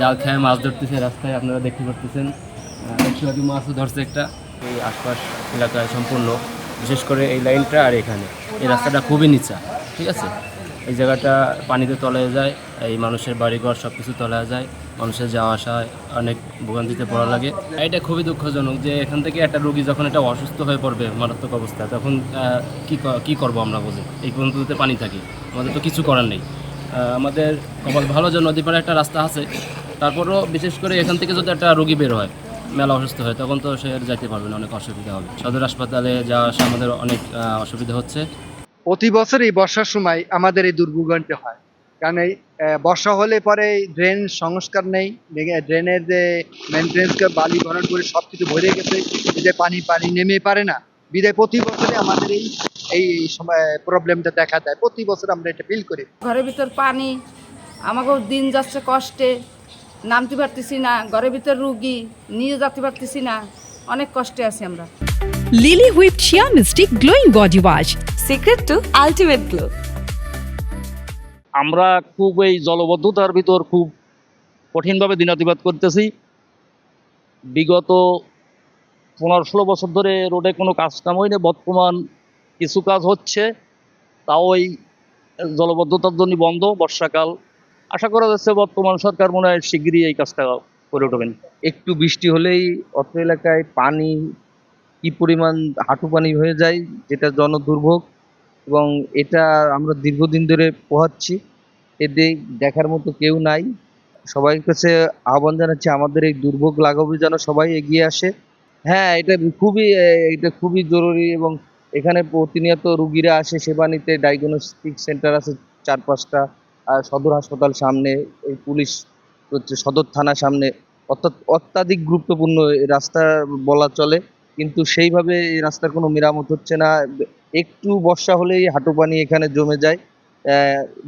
জাল খেয়ে মাছ ধরতেছে রাস্তায়, আপনারা দেখতে পারতেছেন। একটু মাছও ধরছে একটা। এই আশপাশ এলাকায় সম্পূর্ণ, বিশেষ করে এই লাইনটা আর এখানে এই রাস্তাটা খুবই নিচা, ঠিক আছে। এই জায়গাটা পানিতে তলায় যায়, এই মানুষের বাড়িঘর সব কিছু তলায় যায়, মানুষের যাওয়া আসায় অনেক ভোগান্তিতে পড়া লাগে। এটা খুবই দুঃখজনক যে এখান থেকে একটা রোগী যখন এটা অসুস্থ হয়ে পড়বে মারাত্মক অবস্থা, তখন কি করব আমরা বুঝি। এই পর্যন্ত পানি থাকে, আমাদের তো কিছু করার নেই। আমাদের কপাল ভালো যে নদী পাড়ে একটা রাস্তা আছে, তারপরও বিশেষ করে এখান থেকে যদি একটা রোগী বের হয়, মেলা অসুস্থ হয়, তখন তো সে আর যাইতে পারবে না, অনেক অসুবিধা হবে। সদর হাসপাতালে যাওয়া আসা আমাদের অনেক অসুবিধা হচ্ছে। প্রতি বছর এই বর্ষার সময় আমাদের এই দুর্ভোগটি হয়। কারণ এই বর্ষা হলে পরে ড্রেন সংস্কার নেই, ড্রেনের যে মেনটেন্স বালি ভরাট করে সবকিছু ভরে গেছে, এই যে পানি পানি নেমে পারে না। বিদায় প্রতি বছরে আমাদের এই এই সময় প্রবলেমটা দেখা দেয়, প্রতি বছর আমরা এটা ফিল করি। ঘরের ভিতর পানি, আমাকেও দিন যাচ্ছে কষ্টে, নামতে পারতেছি না, ঘরের ভিতর রুগী নিয়ে যেতে পারতেছি না, অনেক কষ্টে আছি আমরা। লিলি হুইপ চিয়া মিস্টি glowing body wash, secret two ultimate glow. আমরা খুব এই জলবদ্ধতার ভিতর খুব কঠিনভাবে দিনাতিপাত করতেছি। বিগত 15-16 বছর ধরে রোডে কোনো কাজ কাম হয়নি, বর্তমান কিছু কাজ হচ্ছে, তাও ওই জলবদ্ধতার জন্য বন্ধ। বর্ষাকাল, আশা করা যাচ্ছে বর্তমান সরকার মনে হয় শিগগিরই এই কাজটা করে উঠবেন। একটু বৃষ্টি হলেই অত্র এলাকায় পানি কি পরিমাণ হাঁটু পানি হয়ে যায়, যেটা জনদুর্ভোগ, এবং এটা আমরা দীর্ঘদিন ধরে পোহাচ্ছি। এতে দেখার মতো কেউ নাই। সবাই কাছে আহ্বান জানাচ্ছি, আমাদের এই দুর্ভোগ লাঘবে যেন সবাই এগিয়ে আসে। হ্যাঁ, এটা খুবই জরুরি, এবং এখানে প্রতিনিয়ত রুগীরা আসে সেবা নিতে। ডায়াগনস্টিক সেন্টার আছে 4-5টা, আর সদর হাসপাতাল সামনে, এই পুলিশ হচ্ছে সদর থানার সামনে। অর্থাৎ অত্যাধিক গুরুত্বপূর্ণ এই রাস্তা বলা চলে, কিন্তু সেইভাবে এই রাস্তার কোনো মেরামত হচ্ছে না। একটু বর্ষা হলেই হাঁটু পানি এখানে জমে যায়।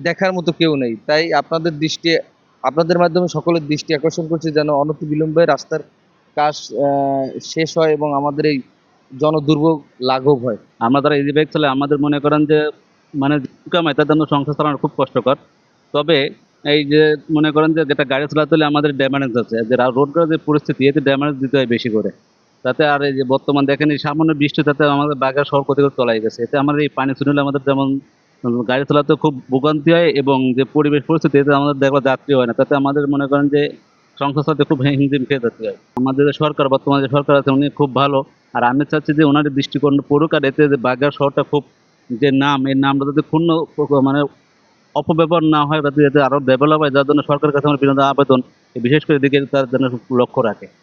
দেখার মতো কেউ নেই। তাই আপনাদের মাধ্যমে সকলের দৃষ্টি আকর্ষণ করছি যেন অনতিবিলম্বে রাস্তার কাজ শেষ হয় এবং আমাদের এই জনদুর্ভোগ লাঘব হয়। আমরা যারা ইজি বাইক চালাই, আমাদের মনে করেন যে মানে কামাই তাদের জন্য সংসার চালানো খুব কষ্টকর। তবে এই যে মনে করেন যে যেটা গাড়ি চালাতে হলে আমাদের ড্যামেজ আছে, যে রোডের যে পরিস্থিতি, এতে ড্যামেজ দিতে হয় বেশি করে। তাতে আর এই যে বর্তমান দেখেন এই সামান্য বৃষ্টি, তাতে আমাদের বাগের শহর ক্ষতি করে চলাই গেছে। এতে আমাদের এই পানি শুনলে আমাদের যেমন গাড়ি চালাতে খুব ভোগান্তি হয়, এবং যে পরিবেশ পরিস্থিতি, এতে আমাদের দেখো যাত্রী হয় না। তাতে আমাদের মনে করেন যে সংসার চালাতে খুব হিমজিম খেয়ে যেতে হয়। আমাদের যে সরকার, বর্তমানে যে সরকার আছে, উনি খুব ভালো। আর আমি চাচ্ছি যে ওনার দৃষ্টিকোণ পড়ুক, আর এতে যে বাগের শহরটা খুব যে নাম, এই নামটা যাতে ক্ষুণ্ণ মানে অপব্যবহার না হয়, যাতে আরো ডেভেলপ হয়, যার জন্য সরকারের কাছে আমার বিনোদন আবেদন, বিশেষ করে দিকে তার জন্য লক্ষ্য রাখে।